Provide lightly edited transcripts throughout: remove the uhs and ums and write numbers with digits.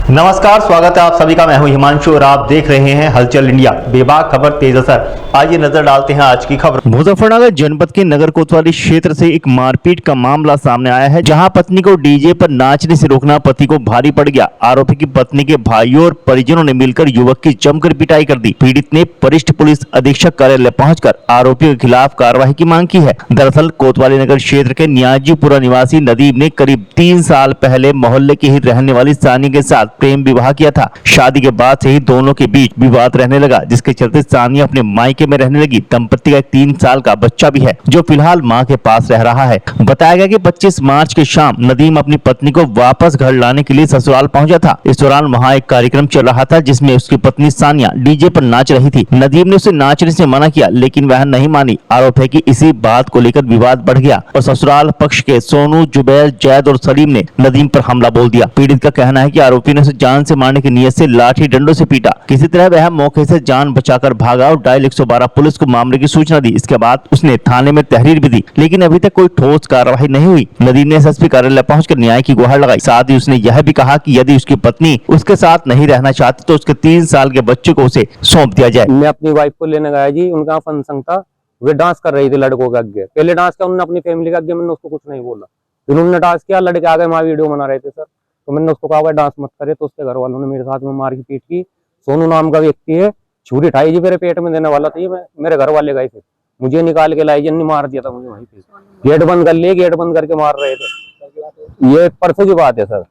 नमस्कार, स्वागत है आप सभी का। मैं हूं हिमांशु और आप देख रहे हैं हलचल इंडिया। बेबाक खबर तेज असर। आइए नजर डालते हैं आज की खबर। मुजफ्फरनगर जनपद के नगर कोतवाली क्षेत्र से एक मारपीट का मामला सामने आया है, जहां पत्नी को डीजे पर नाचने से रोकना पति को भारी पड़ गया। आरोपी की पत्नी के भाइयों और परिजनों ने मिलकर युवक की जमकर पिटाई कर दी। पीड़ित ने वरिष्ठ पुलिस अधीक्षक कार्यालय पहुंचकर आरोपियों के खिलाफ कार्रवाई की मांग की है। दरअसल कोतवाली नगर क्षेत्र के नियाजीपुरा निवासी नदीम ने करीब 3 साल पहले मोहल्ले की ही रहने वाली सानी के साथ प्रेम विवाह किया था। शादी के बाद से ही दोनों के बीच विवाद रहने लगा, जिसके चलते सानिया अपने मायके में रहने लगी। दंपति का 3 साल का बच्चा भी है, जो फिलहाल मां के पास रह रहा है। बताया गया कि 25 मार्च की शाम नदीम अपनी पत्नी को वापस घर लाने के लिए ससुराल पहुंचा था। इस दौरान वहां एक कार्यक्रम चल रहा था, जिसमें उसकी पत्नी सानिया डीजे पर नाच रही थी। नदीम ने उसे नाचने से मना किया, लेकिन वह नहीं मानी। आरोप है कि इसी बात को लेकर विवाद बढ़ गया और ससुराल पक्ष के सोनू, जुबैर, जैद और सलीम ने नदीम पर हमला बोल दिया। पीड़ित का कहना है कि आरोपी ने उसे जान से मारने की नीयत से लाठी डंडों से पीटा। किसी तरह वह मौके से जान बचाकर भागा और डायल 112 पुलिस को मामले की सूचना दी। इसके बाद उसने थाने में तहरीर भी दी, लेकिन अभी तक कोई ठोस कार्रवाई नहीं हुई। नदीम ने एसएसपी कार्यालय पहुंचकर न्याय की गुहार लगाई। साथ ही उसने यह भी कहा कि यदि उसकी पत्नी उसके साथ नहीं रहना चाहती तो उसके 3 साल के बच्चे को उसे सौंप दिया जाए। मैं अपनी वाइफ को लेने गया जी, उनका फंक्शन था। वे डांस कर रही थी लड़कों के आगे। पहले डांस किया उन्होंने अपनी फैमिली के आगे, मैंने उसको कुछ नहीं बोला। फिर उन्होंने डांस किया, लड़के आ गए, वहां वीडियो बना रहे थे सर। तो मैंने उसको कहा डांस मत करे, तो उसके घर वालों ने मेरे साथ में मार की पीट की। सोनू नाम का व्यक्ति है, छुरी ठाई जी मेरे पेट में देने वाला था। ये मेरे घर वाले गए थे, मुझे निकाल के लाई जी, मार दिया था मुझे वहीं पे। गेट बंद कर लिए, गेट बंद करके मार रहे थे। ये परसों की बात है सर।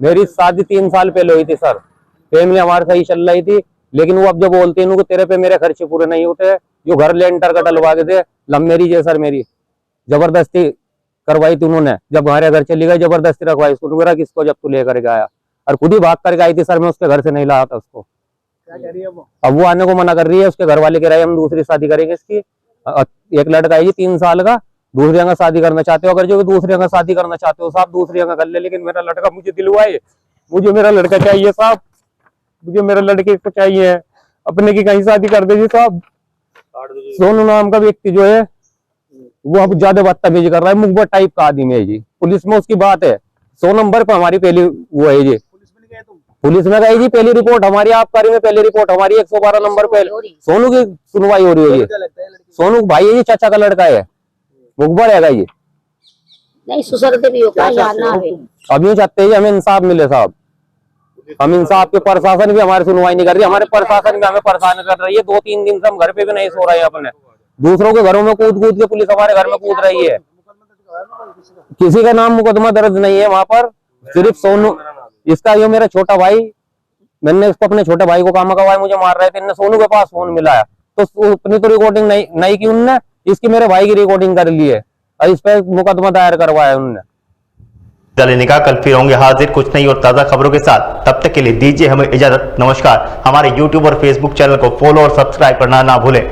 मेरी शादी 3 साल पहले हुई थी सर। फैमिली हमारे सही चल रही थी, लेकिन वो अब जो बोलते हैं उनको तेरे पे मेरे खर्चे पूरे नहीं होते। जो घर लेंटर का डलवा के थे, लव मैरिज है सर। मेरी जबरदस्ती करवाई थी उन्होंने। जब हमारे घर चली गई, जबरदस्ती रखवाई उसको। मेरा किसको जब तू लेकर गया, और खुद ही भाग करके आई थी सर। मैं उसके घर से नहीं लाया था उसको। क्या कह रही है वो? अब वो आने को मना कर रही है। उसके घर वाले कह रहे हैं हम दूसरी शादी करेंगे इसकी। एक लड़का है जी 3 साल का, दूसरी जगह शादी करना चाहते हो। अगर जो दूसरी जगह शादी करना चाहते हो साहब, दूसरी जगह कर ले, लेकिन मेरा लड़का मुझे दिलवाए। मुझे मेरा लड़का चाहिए साहब, मुझे मेरे लड़के को चाहिए। अपने की कहीं शादी कर दीजिए साहब। सोनू नाम का व्यक्ति जो है वो अब ज्यादा बदतमीजी कर रहा है, मुखबर टाइप का आदमी है जी। पुलिस में उसकी बात है। 100 नंबर पर हमारी पहली वो है जी। पुलिस में गई जी, पहली रिपोर्ट हमारी आबकारी में, पहली रिपोर्ट हमारी 112 नंबर पे सोनू की सुनवाई हो रही है। सोनू भाई है जी, चाचा का लड़का है, मुखबर है ये। नहीं सुसरते भी होगा जानना है। अब यूँ चाहते हैं हमें इंसाफ मिले साहब। हम इंसाफ के, प्रशासन भी हमारी सुनवाई नहीं कर रही। हमारे प्रशासन भी हमें परेशान कर रही है। 2-3 दिन से हम घर पे भी नहीं सो रहे हैं अपने। दूसरों के घरों में कूद कूद के पुलिस हमारे घर में कूद रही है। किसी का नाम मुकदमा दर्ज नहीं है वहां पर। सिर्फ सोनू, इसका ये मेरा छोटा भाई, मैंने इसको अपने छोटे भाई को काम करवाया, मुझे मार रहे थे। इन्हें सोनू के पास फोन मिलाया तो अपनी तो रिकॉर्डिंग नहीं की उनने, इसकी मेरे भाई की रिकॉर्डिंग कर ली है और इस पर मुकदमा दायर करवाया उन्होंने। चलिए निकाह, कल फिर होंगे हाजिर कुछ नई और ताजा खबरों के साथ। तब तक के लिए दीजिए हमें इजाजत। नमस्कार। हमारे YouTube और Facebook चैनल को फॉलो और सब्सक्राइब करना ना भूलें।